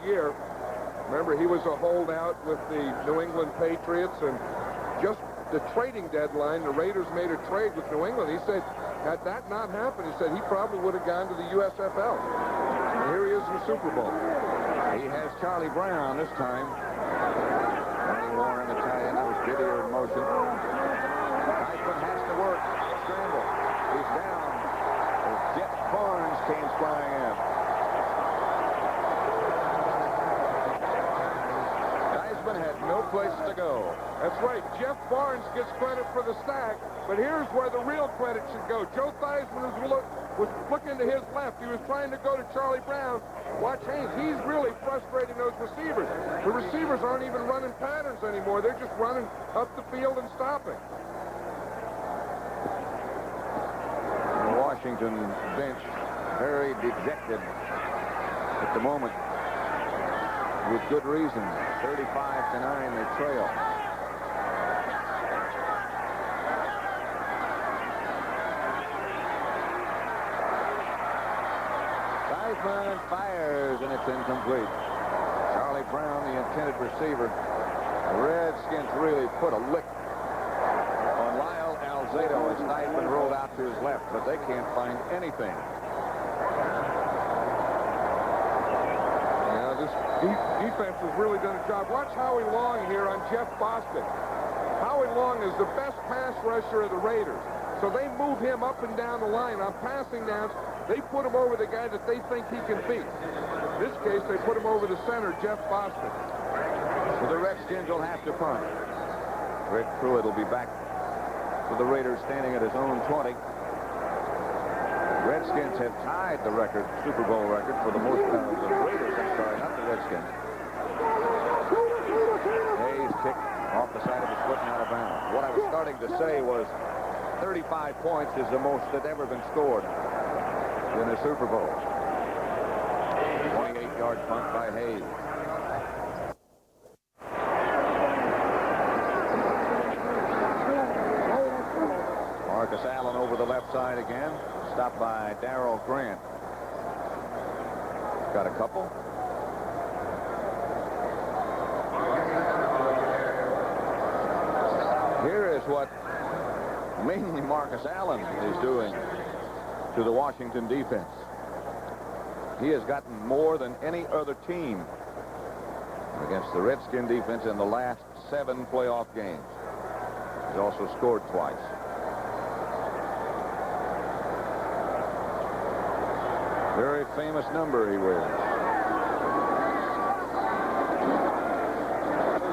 year. Remember, he was a holdout with the New England Patriots, and just the trading deadline, the Raiders made a trade with New England. He said, had that not happened, he said he probably would have gone to the USFL. And here he is in the Super Bowl. He has Charlie Brown this time. Running Warren, the tight end, that was Didier in motion. Heisman has to work. Scramble. He's down. Jeff Barnes came flying in. Heisman had no place to go. That's right. Jeff Barnes gets credit for the sack, but here's where the real credit should go. Joe Theismann was looking to his left. He was trying to go to Charlie Brown. Watch Haynes. He's really frustrating those receivers. The receivers aren't even running patterns anymore. They're just running up the field and stopping. The Washington bench very dejected at the moment, with good reason. 35-9, they trail. Theismann fires, and it's incomplete. Charlie Brown, the intended receiver. The Redskins really put a lick on Lyle Alzado as Theismann rolled out to his left, but they can't find anything. Defense has really done a job. Watch Howie Long here on Jeff Bostic. Howie Long is the best pass rusher of the Raiders. So they move him up and down the line. On passing downs, they put him over the guy that they think he can beat. In this case, they put him over the center, Jeff Bostic. So the Redskins will have to punt. Rick Pruitt will be back with the Raiders standing at his own 20. Redskins have tied the record, Super Bowl record, for the most the Raiders, I'm sorry, not the Redskins. Hayes kicked off the side of his foot and out of bounds. What I was starting to say was 35 points is the most that ever been scored in a Super Bowl. 28-yard punt by Hayes. Marcus Allen over the left side again. Stopped by Darrell Grant. Got a couple. Here is what mainly Marcus Allen is doing to the Washington defense. He has gotten more than any other team against the Redskin defense in the last 7 playoff games. He's also scored twice. Very famous number he wears.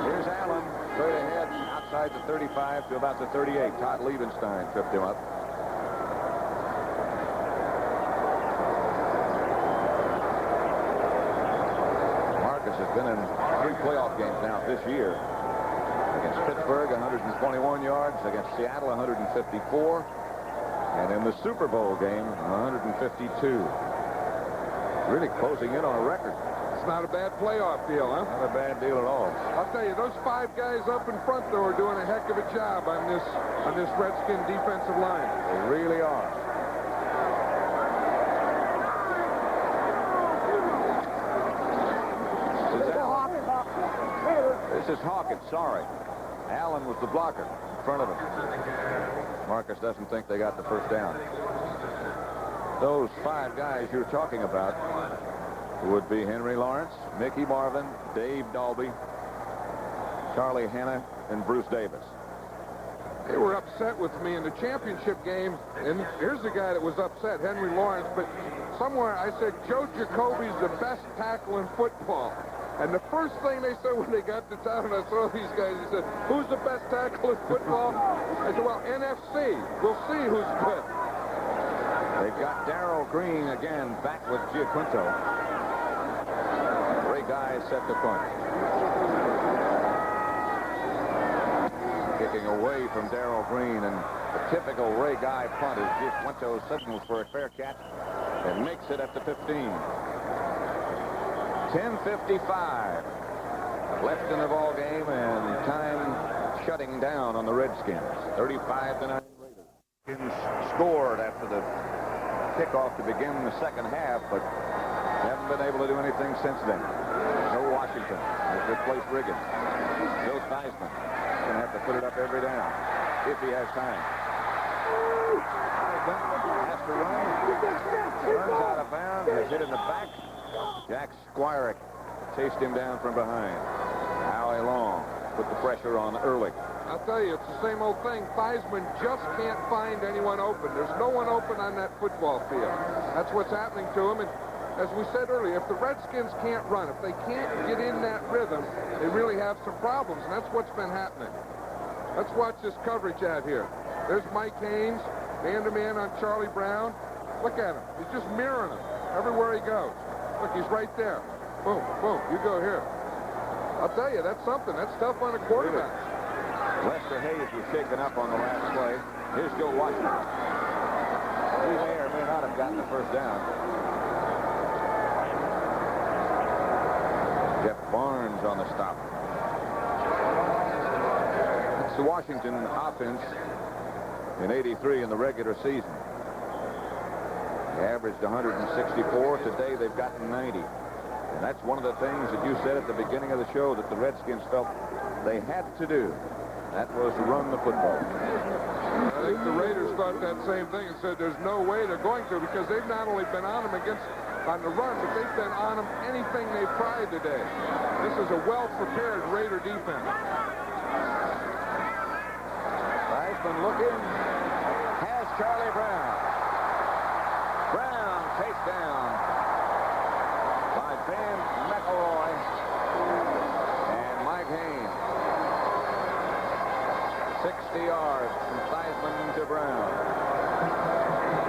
Here's Allen, straight ahead, outside the 35 to about the 38. Todd Liebenstein tripped him up. Marcus has been in 3 playoff games now this year. Against Pittsburgh, 121 yards. Against Seattle, 154. And in the Super Bowl game, 152. Really closing in on a record. It's not a bad playoff deal, huh? Not a bad deal at all. I'll tell you, those 5 guys up in front, though, are doing a heck of a job on this Redskin defensive line. They really are. This is Hawkins, sorry. Allen was the blocker in front of him. Marcus doesn't think they got the first down. Those 5 guys you're talking about would be Henry Lawrence, Mickey Marvin, Dave Dalby, Charlie Hanna, and Bruce Davis. They were upset with me in the championship game, and here's the guy that was upset, Henry Lawrence, but somewhere I said, Joe Jacoby's the best tackle in football. And the first thing they said when they got to town and I saw these guys, he said, who's the best tackle in football? I said, well, NFC. We'll see who's good. They've got Darrell Green again back with Giaquinto. Ray Guy set the punt. Kicking away from Darrell Green, and the typical Ray Guy punt is Giaquinto signals for a fair catch and makes it at the 15. 10:55 left in the ball game, and time shutting down on the Redskins. 35-9 Redskins scored after the kickoff to begin the second half, but haven't been able to do anything since then. Washington has replaced Riggins. Joe Theismann going to have to put it up every down if he has time. Theismann has to run. Runs out of bounds. Is hit in the back. Jack Squirek chased him down from behind. Howie Long put the pressure on early. I'll tell you, it's the same old thing. Theismann just can't find anyone open. There's no one open on that football field. That's what's happening to him. And as we said earlier, if the Redskins can't run, if they can't get in that rhythm, they really have some problems. And that's what's been happening. Let's watch this coverage out here. There's Mike Haynes, man-to-man on Charlie Brown. Look at him. He's just mirroring him everywhere he goes. Look, he's right there. Boom, boom. You go here. I'll tell you, that's something. That's tough on a quarterback. Lester Hayes was shaken up on the last play. Here's Joe Washington. He may or may not have gotten the first down. Jeff Barnes on the stop. It's the Washington offense in '83 in the regular season. They averaged 164. Today they've gotten 90. And that's one of the things that you said at the beginning of the show that the Redskins felt they had to do. That was to run the football. I think the Raiders thought that same thing and said there's no way they're going to, because they've not only been on them on the run, but they've been on them anything they've tried today. This is a well-prepared Raider defense. Theismann looking. Has Charlie Brown. Brown chased down by Ben McElroy and Mike Haynes. 60 yards from Theismann to Brown.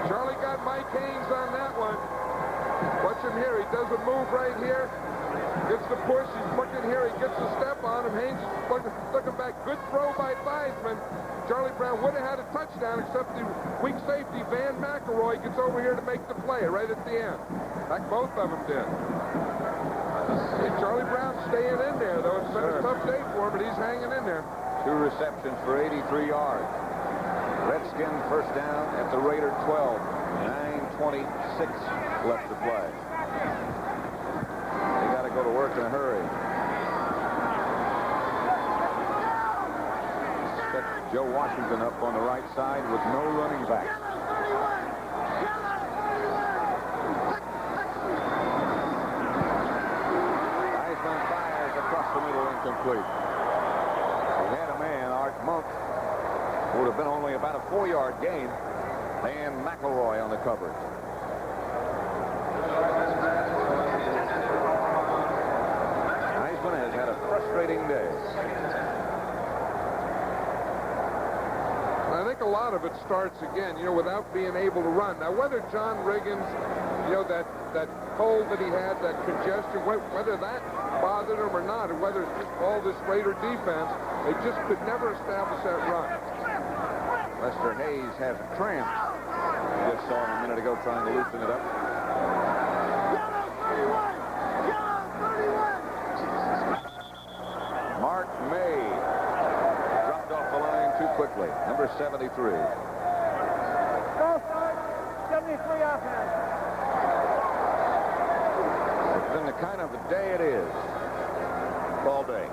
Charlie got Mike Haynes on that one. Watch him here. He does a move right here. Gets the push. He's looking here. He gets a step on him. Haynes looking back. Good throw by Theismann. Charlie Brown would have had a touchdown, except the weak safety, Van McElroy, gets over here to make the play right at the end. Like both of them did. See, Charlie Brown staying in there, though. It's been a tough day for him, but he's hanging in there. 2 receptions for 83 yards. Redskins first down at the Raider 12. 9:26 left to play. They got to go to work in a hurry. Set Joe Washington up on the right side with no running back. Theismann fires across the middle, incomplete. He had a man, Art Monk, would have been only about a 4-yard gain. And McElroy on the coverage. Theismann has had a frustrating day. I think a lot of it starts again, without being able to run. Now, whether John Riggins, that cold that he had, that congestion, whether that bothered him or not, or whether it's just all this Raider defense, they just could never establish that run. Lester Hayes has a cramp. We just saw him a minute ago trying to loosen it up. Mark May dropped off the line too quickly. Number 73. Go, start. 73 offense. It's been the kind of a day it is. All day.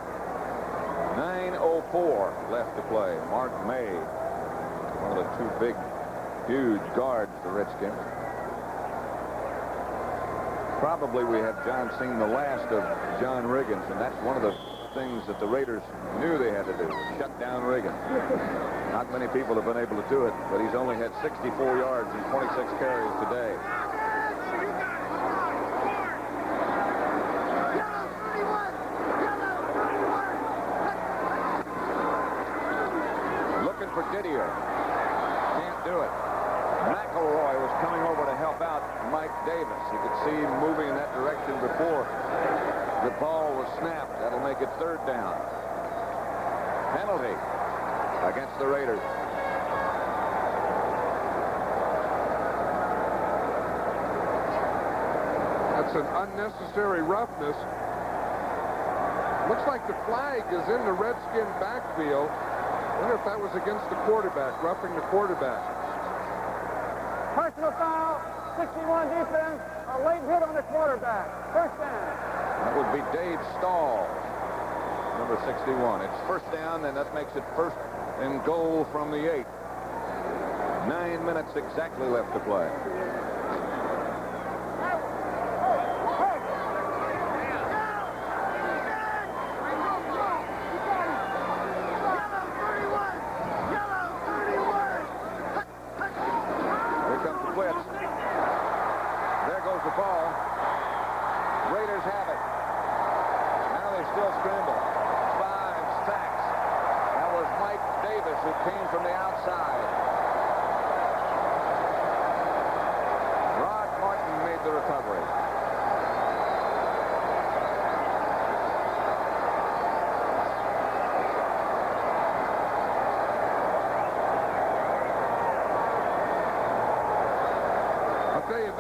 9:04 left to play. Mark May, one of the 2 big, huge guards, the Redskins. Probably we have John seen the last of John Riggins, and that's one of the things that the Raiders knew they had to do, shut down Riggins. Not many people have been able to do it, but he's only had 64 yards and 26 carries today. Looking for Didier. Can't do it. McElroy was coming over to help out Mike Davis. You could see him moving in that direction before the ball was snapped. That'll make it 3rd down. Penalty against the Raiders. That's an unnecessary roughness. Looks like the flag is in the Redskin backfield. I wonder if that was against the quarterback, roughing the quarterback. Personal foul, 61 defense, a late hit on the quarterback. First down. That would be Dave Stahl, number 61. It's first down, and that makes it first and goal from the 8. 9 minutes exactly left to play. Here comes the blitz. There goes the ball. Raiders have it. Now they still scramble. 5 sacks. That was Mike Davis, who came from the outside. Rod Martin made the recovery. I'll tell you,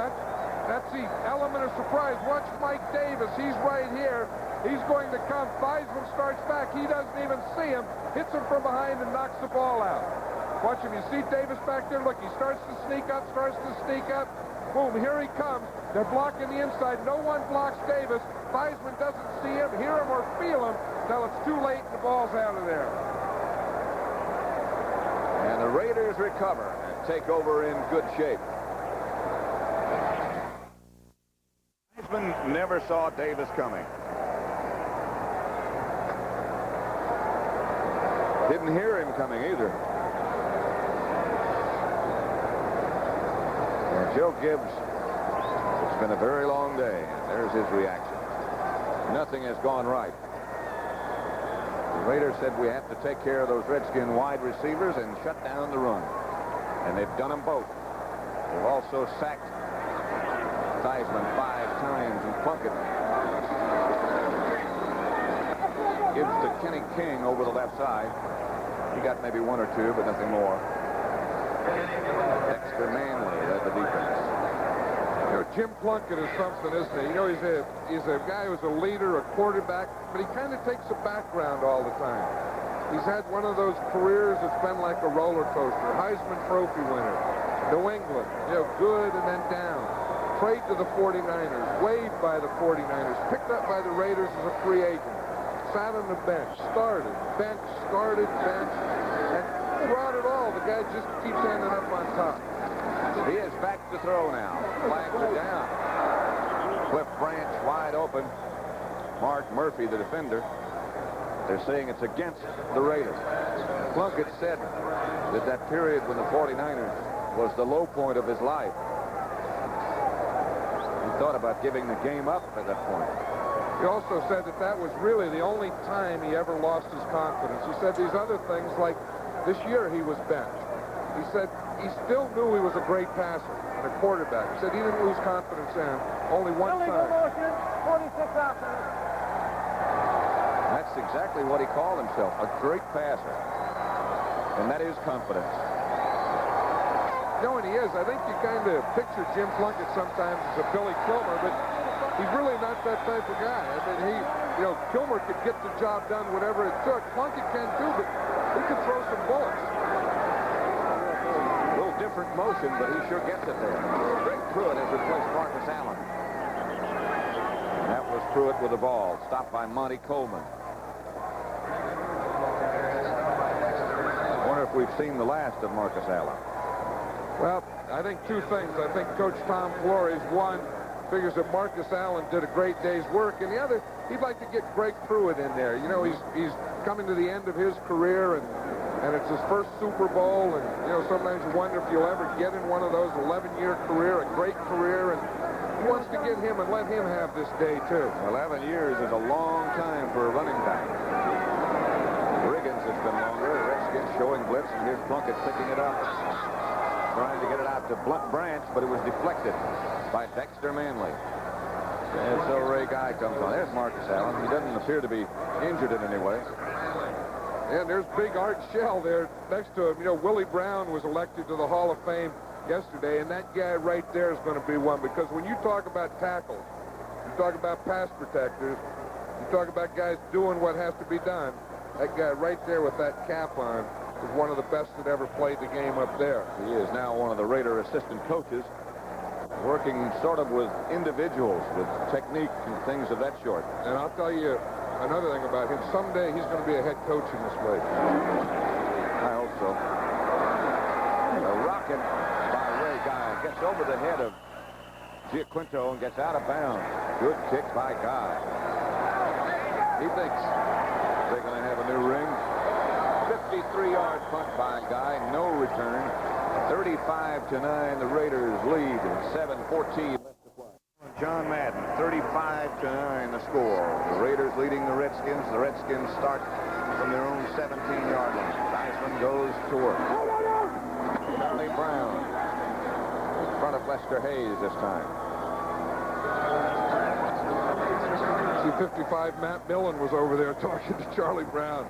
that's the element of surprise. Watch Mike Davis. He's right here. He's going to come. Theismann starts back. He doesn't even see him. Hits him from behind and knocks the ball out. Watch him. You see Davis back there? Look, he starts to sneak up, Boom, here he comes. They're blocking the inside. No one blocks Davis. Theismann doesn't see him, hear him, or feel him till it's too late and the ball's out of there. And the Raiders recover and take over in good shape. Theismann never saw Davis coming. Didn't hear him coming either. And Joe Gibbs, it's been a very long day. And there's his reaction. Nothing has gone right. The Raiders said we have to take care of those Redskin wide receivers and shut down the run. And they've done them both. They've also sacked Theismann 5 times and Plunkett. Gives to Kenny King over the left side. He got maybe 1 or 2, but nothing more. Dexter Manley led the defense. You know, Jim Plunkett is something, isn't he? You know, he's a guy who's a leader, a quarterback, but he kind of takes a background all the time. He's had one of those careers that's been like a roller coaster. Heisman Trophy winner. New England, you know, good and then down. Trade to the 49ers, waived by the 49ers, picked up by the Raiders as a free agent. Sat on the bench, started, bench, and throughout it all, the guy just keeps ending up on top. He is back to throw now. Flags are down. Cliff Branch wide open. Mark Murphy, the defender. They're saying it's against the Raiders. Plunkett said that that period when the 49ers was the low point of his life. He thought about giving the game up at that point. He also said that that was really the only time he ever lost his confidence. He said these other things, like this year he was benched. He said he still knew he was a great passer and a quarterback. He said he didn't lose confidence in him only one time. Motion, 46 offense. That's exactly what he called himself, a great passer. And that is confidence. You know, and he is. I think you kind of picture Jim Plunkett sometimes as a Billy Kilmer, but he's really not that type of guy. I mean, Kilmer could get the job done, whatever it took. Plunkett can too, but he could throw some bullets. A little different motion, but he sure gets it there. Greg Pruitt has replaced Marcus Allen. And that was Pruitt with the ball, stopped by Monty Coleman. I wonder if we've seen the last of Marcus Allen. Well, I think 2 things. I think Coach Tom Flores, one, figures that Marcus Allen did a great day's work, and the other, he'd like to get Greg Pruitt in there. You know, he's coming to the end of his career, and it's his first Super Bowl, and, you know, sometimes you wonder if you'll ever get in one of those 11-year career, a great career, and he wants to get him and let him have this day, too. 11 years is a long time for a running back. Riggins has been longer. The Redskins showing blitz, and here's Plunkett picking it up. Trying to get it out to Branch, but it was deflected by Dexter Manley. And so Ray Guy comes on. There's Marcus Allen. He doesn't appear to be injured in any way. And there's big Art Shell there next to him. You know, Willie Brown was elected to the Hall of Fame yesterday, and that guy right there is going to be one, because when you talk about tackles, you talk about pass protectors, you talk about guys doing what has to be done, that guy right there with that cap on is one of the best that ever played the game up there. He is now one of the Raider assistant coaches. working sort of with individuals, with technique and things of that sort. And I'll tell you another thing about him. Someday he's going to be a head coach in this league. I hope so. A rocket by Ray Guy gets over the head of Giaquinto and gets out of bounds. Good kick by Guy. He thinks they're going to have a new ring. 53-yard punt by Guy. No return. 35-9. The Raiders lead. 7:14 left to play. John Madden. 35-9 the score. The Raiders leading the Redskins. The Redskins start from their own 17-yard line. Theismann goes to work. Charlie Brown in front of Lester Hayes this time. See, 55, Matt Millen was over there talking to Charlie Brown.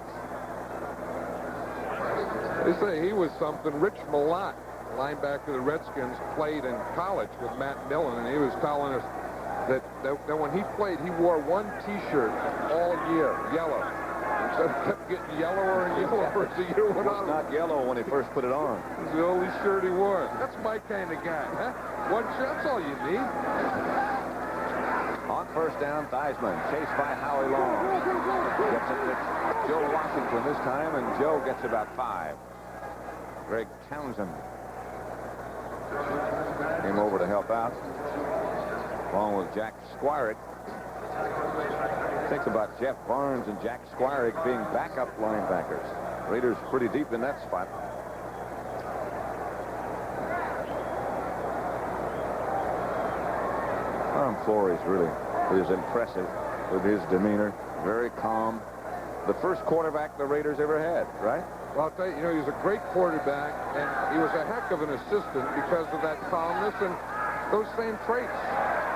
They say he was something. Rich Malott, linebacker of the Redskins, played in college with Matt Millen, and he was telling us that when he played, he wore one T-shirt all year, yellow. And so it kept getting yellower and yellower as the year went on. It was not yellow when he first put it on. It was the only shirt he wore. That's my kind of guy, huh? One shirt, that's all you need. On first down, Theismann, chased by Howie Long. Gets it to Joe Washington this time, and Joe gets about 5. Greg Townsend came over to help out, along with Jack Squirek. Think about Jeff Barnes and Jack Squirek being backup linebackers. Raiders pretty deep in that spot. Tom Flores really is impressive with his demeanor. Very calm. The first quarterback the Raiders ever had, right? Well, I'll tell you, he was a great quarterback, and he was a heck of an assistant because of that calmness, and those same traits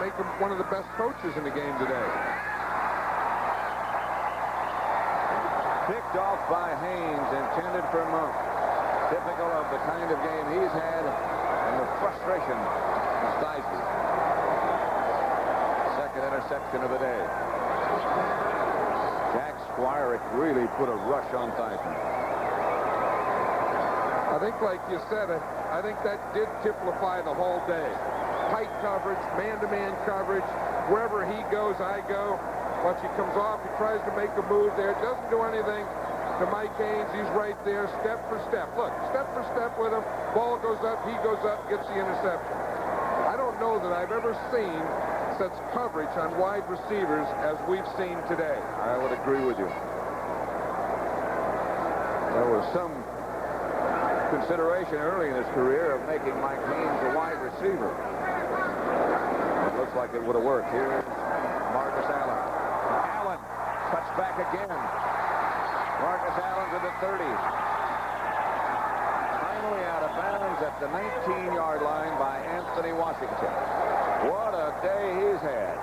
make him one of the best coaches in the game today. Picked off by Haynes, intended for Monk. Typical of the kind of game he's had and the frustration of Theismann. Second interception of the day. Jack Squirek really put a rush on Theismann. I think, like you said, I think that did typify the whole day. Tight coverage, man-to-man coverage. Wherever he goes, I go. Once he comes off, he tries to make a move there. Doesn't do anything to Mike Haynes. He's right there, step for step. Look, step for step with him. Ball goes up, he goes up, gets the interception. I don't know that I've ever seen such coverage on wide receivers as we've seen today. I would agree with you. There was some consideration early in his career of making Mike Haynes a wide receiver. It looks like it would have worked. Here's Marcus Allen. Allen cuts back again. Marcus Allen to the 30. Finally out of bounds at the 19-yard line by Anthony Washington. What a day he's had.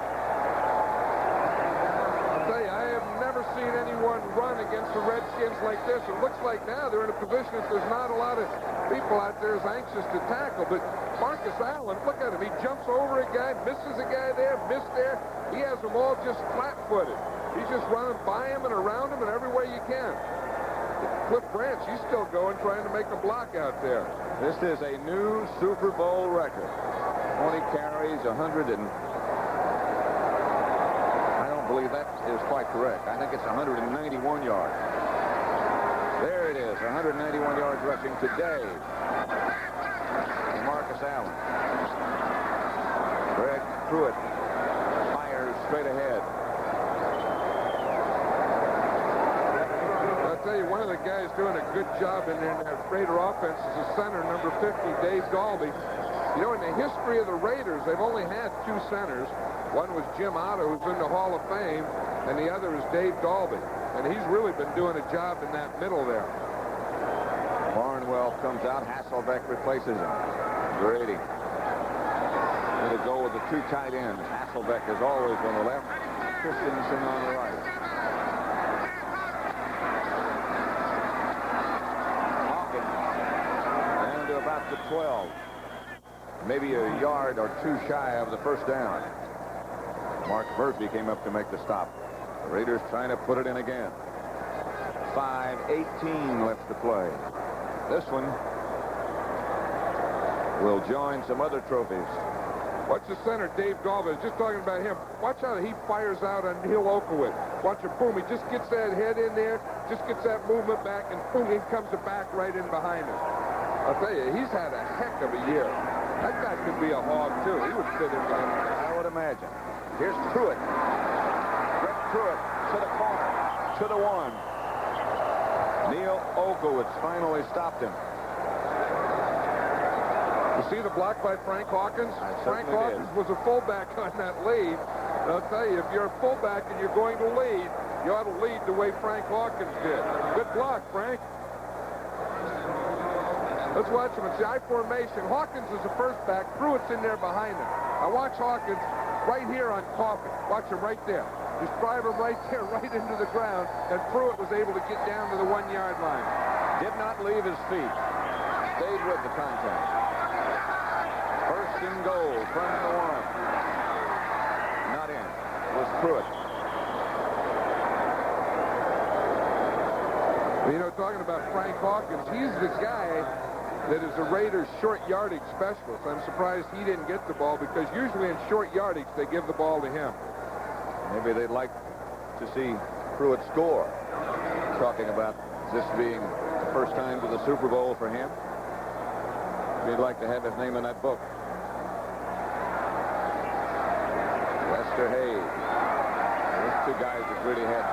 I'll tell you, I have never seen anyone run against the Redskins like this. It looks like now they're in a position that there's not a lot of people out there as anxious to tackle. But Marcus Allen, look at him. He jumps over a guy, misses a guy there, missed there. He has them all just flat-footed. He's just running by him and around him and every way you can. Cliff Branch, he's still going, trying to make a block out there. This is a new Super Bowl record. 20 carries, 100 and... I don't believe that is quite correct. I think it's 191 yards. There it is, 191 yards rushing today. Marcus Allen. Greg Pruitt fires straight ahead. I'll tell you, one of the guys doing a good job in there in that Raider offense is the center, number 50, Dave Dalby. You know, in the history of the Raiders, they've only had 2 centers. One was Jim Otto, who's in the Hall of Fame, and the other is Dave Dalby. And he's really been doing a job in that middle there. Barnwell comes out. Hasselbeck replaces him. Grady. Going to go with the 2 tight ends. Hasselbeck is always on the left. Christensen on the right. Hawkins down to about the 12. Maybe a yard or 2 shy of the first down. Mark Murphy came up to make the stop. The Raiders trying to put it in again. 5:18 left to play. This one will join some other trophies. Watch the center, Dave Dalvin. Just talking about him. Watch how he fires out on Neil Okowitz. Watch him, boom. He just gets that head in there, just gets that movement back, and boom, in comes the back right in behind him. I'll tell you, he's had a heck of a year. That guy could be a hog, too. He would fit in there. I would imagine. Here's Pruitt. Brett Pruitt to the corner, to the one. Neil Okowitz finally stopped him. You see the block by Frank Hawkins? Frank Hawkins was a fullback on that lead. And I'll tell you, if you're a fullback and you're going to lead, you ought to lead the way Frank Hawkins did. Good block, Frank. Let's watch him. It's the I formation. Hawkins is the first back. Pruitt's in there behind him. Now watch Hawkins right here on Coffey. Watch him right there. Just drive him right there, right into the ground, and Pruitt was able to get down to the 1-yard line. Did not leave his feet. Stayed with the contact. First and goal from the one. Not in. It was Pruitt. You know, talking about Frank Hawkins, he's the guy that is a Raiders short yardage specialist. I'm surprised he didn't get the ball because usually in short yardage they give the ball to him. Maybe they'd like to see Pruitt score. Talking about this being the first time to the Super Bowl for him. They'd like to have his name in that book. Lester Hayes. Those two guys that really had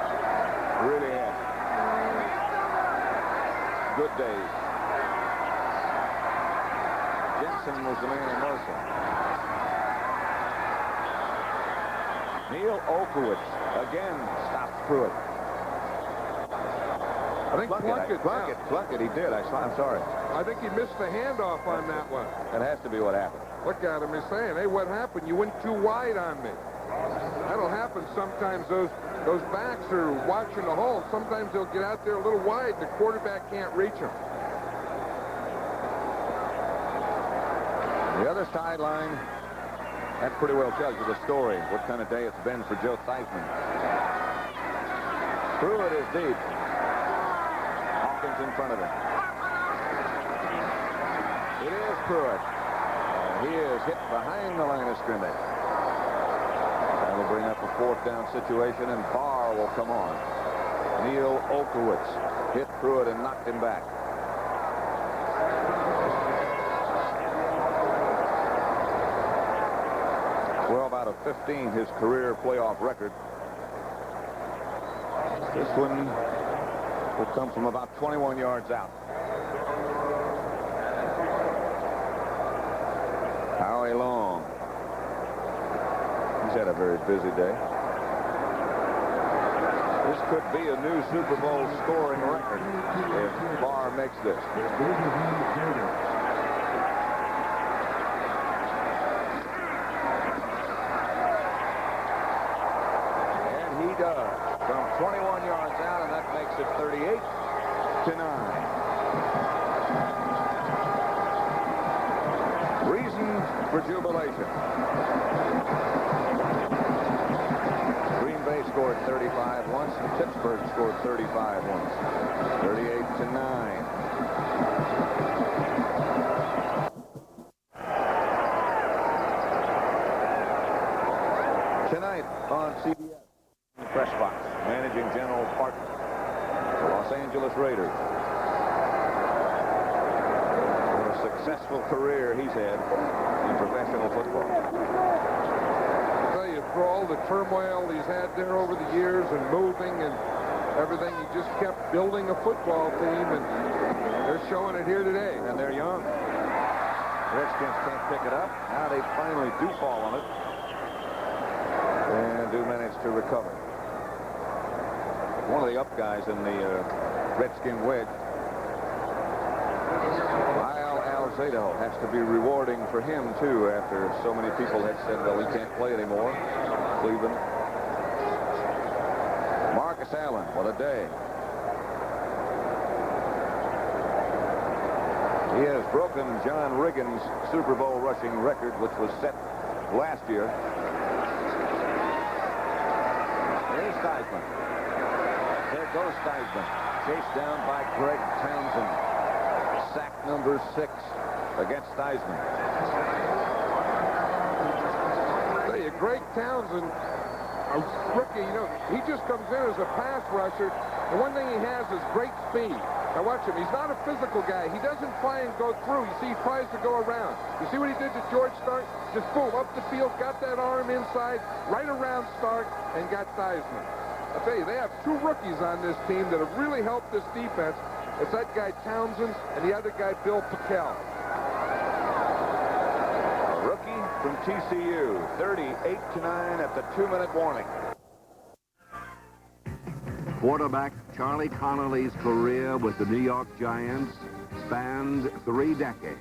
good days. Jensen was the man in motion. Neil Okowitz again stops Pruitt. I think Plunkett, he did. I'm sorry. I think he missed the handoff on that one. That has to be what happened. Look at him. He's saying, hey, what happened? You went too wide on me. That'll happen sometimes. Those backs are watching the hole. Sometimes they'll get out there a little wide. The quarterback can't reach them. The other sideline, that pretty well tells you the story, what kind of day it's been for Joe Theismann. Pruitt is deep. Hawkins in front of him. It is Pruitt. He is hit behind the line of scrimmage. That'll bring up a 4th down situation, and Barr will come on. Neil Okowitz hit Pruitt and knocked him back. 12 out of 15, his career playoff record. This one will come from about 21 yards out. Howie Long. He's had a very busy day. This could be a new Super Bowl scoring record if Barr makes this. From 21 yards out, and that makes it 38-9. Reason for jubilation. Green Bay scored 35 once, and Pittsburgh scored 35 once. 38-9. Tonight on CBS. Press box, managing general partner, the Los Angeles Raiders. What a successful career he's had in professional football. I'll tell you, for all the turmoil he's had there over the years and moving and everything, he just kept building a football team, and they're showing it here today. And they're young. Redskins can't pick it up. Now they finally do fall on it and do manage to recover. One of the up guys in the Redskin wedge, Lyle Alzado, has to be rewarding for him, too, after so many people had said, well, he can't play anymore. Cleveland. Marcus Allen, what a day. He has broken John Riggins' Super Bowl rushing record, which was set last year. Here's Theismann. There goes Theismann. Chased down by Greg Townsend. Sack number 6 against Theismann. you, Greg Townsend, a rookie, you know, he just comes in as a pass rusher. The one thing he has is great speed. Now watch him. He's not a physical guy. He doesn't try and go through. You see, he tries to go around. You see what he did to George Stark? Just boom, up the field, got that arm inside, right around Stark, and got Theismann. I'll tell you, they have two rookies on this team that have really helped this defense. It's that guy Townsend and the other guy, Bill Pickel. A rookie from TCU, 38-9 at the 2-minute warning. Quarterback Charlie Connolly's career with the New York Giants spanned 3 decades.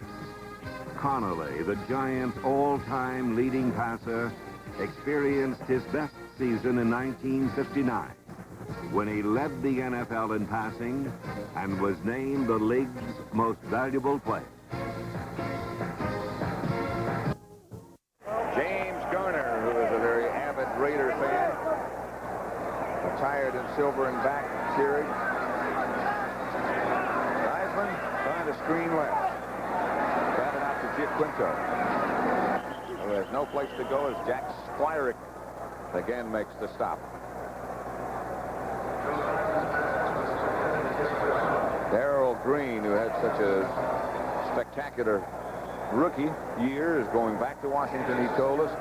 Connolly, the Giants' all-time leading passer, experienced his best season in 1959 when he led the NFL in passing and was named the league's most valuable player. James Garner, who is a very avid Raider fan, retired in silver and back, cheering. Theismann trying to screen left. Batted out to Giaquinto, who has no place to go as Jack Squirick again makes the stop. Darrell Green, who had such a spectacular rookie year, is going back to Washington, he told us.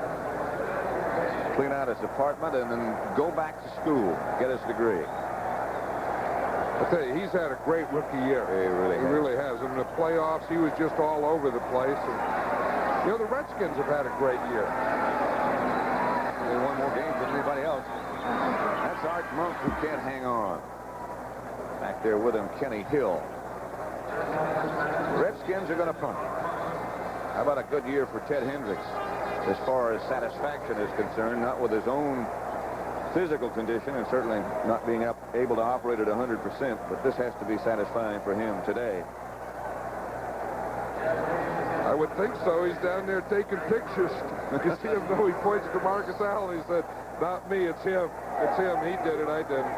Clean out his apartment and then go back to school, get his degree. I tell you, he's had a great rookie year. He really has. In the playoffs, he was just all over the place. And, you know, the Redskins have had a great year. They won more games than anybody else. That's Art Monk, who can't hang on. Back there with him, Kenny Hill. The Redskins are going to punt. How about a good year for Ted Hendricks as far as satisfaction is concerned, not with his own physical condition and certainly not being able to operate at 100%, but this has to be satisfying for him today. I would think so. He's down there taking pictures. You see him, though, he points to Marcus Allen. He said, not me, it's him. It's him. He did it, I didn't.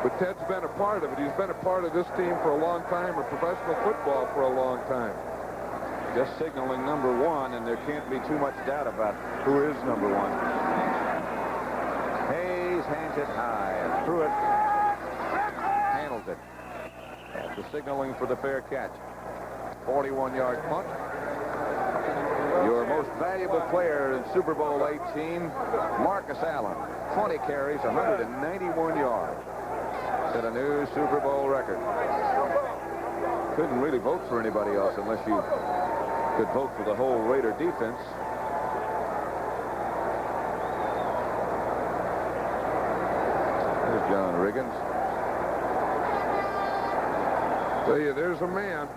But Ted's been a part of it. He's been a part of this team for a long time, or professional football for a long time. Just signaling number 1, and there can't be too much doubt about who is number 1. Hayes hands it high and threw it. Handles it. After signaling for the fair catch. 41-yard punt. Your most valuable player in Super Bowl 18, Marcus Allen. 20 carries, 191 yards. Set a new Super Bowl record. Couldn't really vote for anybody else unless you could vote for the whole Raider defense. There's John Riggins. Tell you, there's a man.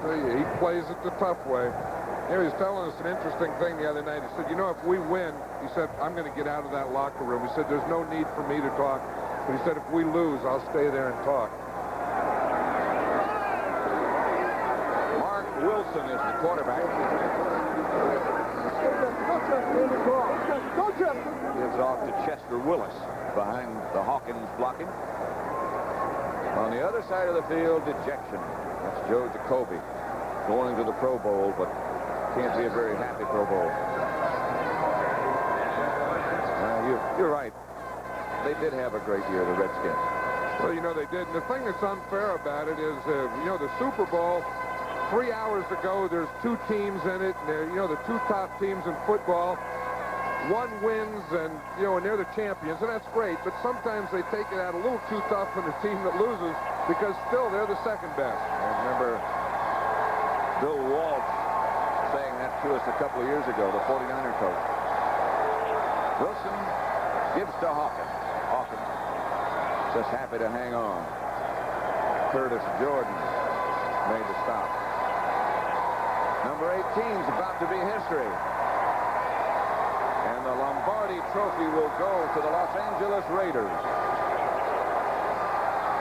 Tell you, he plays it the tough way. You know, he was telling us an interesting thing the other night. He said, you know, if we win, he said, I'm going to get out of that locker room. He said, there's no need for me to talk. But he said, if we lose, I'll stay there and talk. Mark Wilson is the quarterback. Gives off to Chester Willis behind the Hawkins blocking. On the other side of the field, dejection. That's Joe Jacoby going to the Pro Bowl, but can't be a very happy Pro Bowl. You're right. They did have a great year, the Redskins. Well, you know, they did. And the thing that's unfair about it is, you know, the Super Bowl, 3 hours ago, there's 2 teams in it. And they're, you know, the 2 top teams in football. One wins, and, you know, and they're the champions, and that's great. But sometimes they take it out a little too tough on the team that loses because still they're the second best. I remember Bill Walsh saying that to us a couple of years ago, the 49er coach. Wilson gives to Hawkins. Hawkins just happy to hang on. Curtis Jordan made the stop. Number 18's about to be history. And the Lombardi Trophy will go to the Los Angeles Raiders.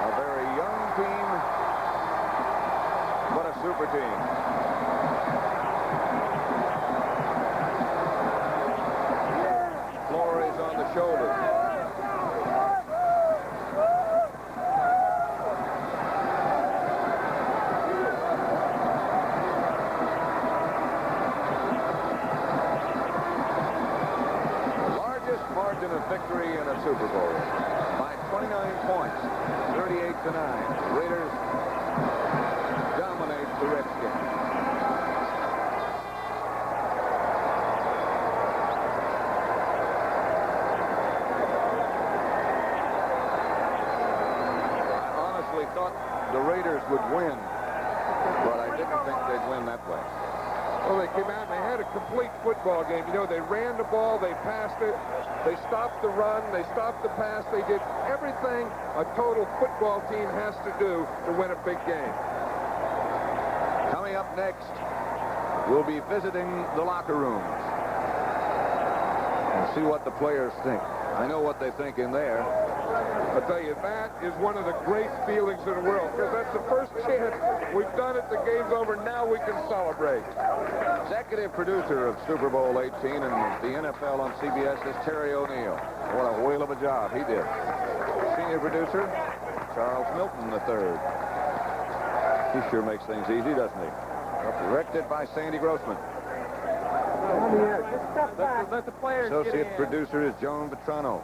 A very young team, but a super team. Flores on the shoulder. points, 38-9. Raiders dominate the Redskins. I honestly thought the Raiders would win, but I didn't think they'd win that way. Well, they came out and they had a complete football game. You know, they ran the ball, they passed it, they stopped the run, they stopped the pass. They did everything a total football team has to do to win a big game. Coming up next, we'll be visiting the locker rooms and see what the players think. I know what they think in there. I'll tell you, that is one of the great feelings in the world, because that's the first chance we've done it. The game's over. Now we can celebrate. Executive producer of Super Bowl 18 and the NFL on CBS is Terry O'Neill. What a whale of a job he did. Senior producer, Charles Milton III. He sure makes things easy, doesn't he? Directed by Sandy Grossman. Let the players Associate producer is Joan Vetrano.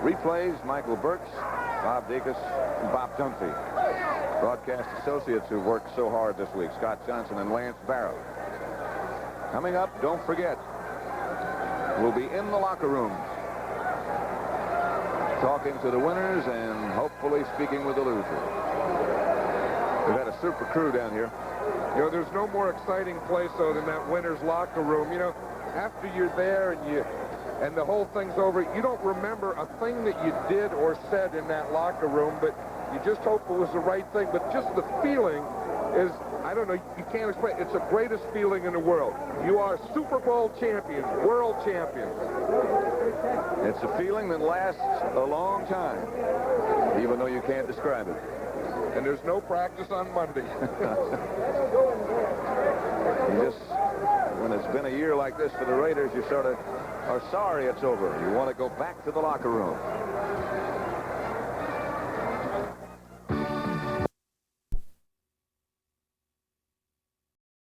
Replays, Michael Burks, Bob Dacus, and Bob Dunphy. Broadcast associates who worked so hard this week, Scott Johnson and Lance Barrow. Coming up, don't forget, we'll be in the locker rooms, talking to the winners and hopefully speaking with the losers. We've had a super crew down here. You know, there's no more exciting place, though, than that winner's locker room. You know, after you're there and the whole thing's over, you don't remember a thing that you did or said in that locker room, but you just hope it was the right thing. But just the feeling is, I don't know, you can't explain. It's the greatest feeling in the world. You are Super Bowl champions, world champions. It's a feeling that lasts a long time, even though you can't describe it. And there's no practice on Monday. You just, when it's been a year like this for the Raiders, you sort of are sorry it's over. You want to go back to the locker room.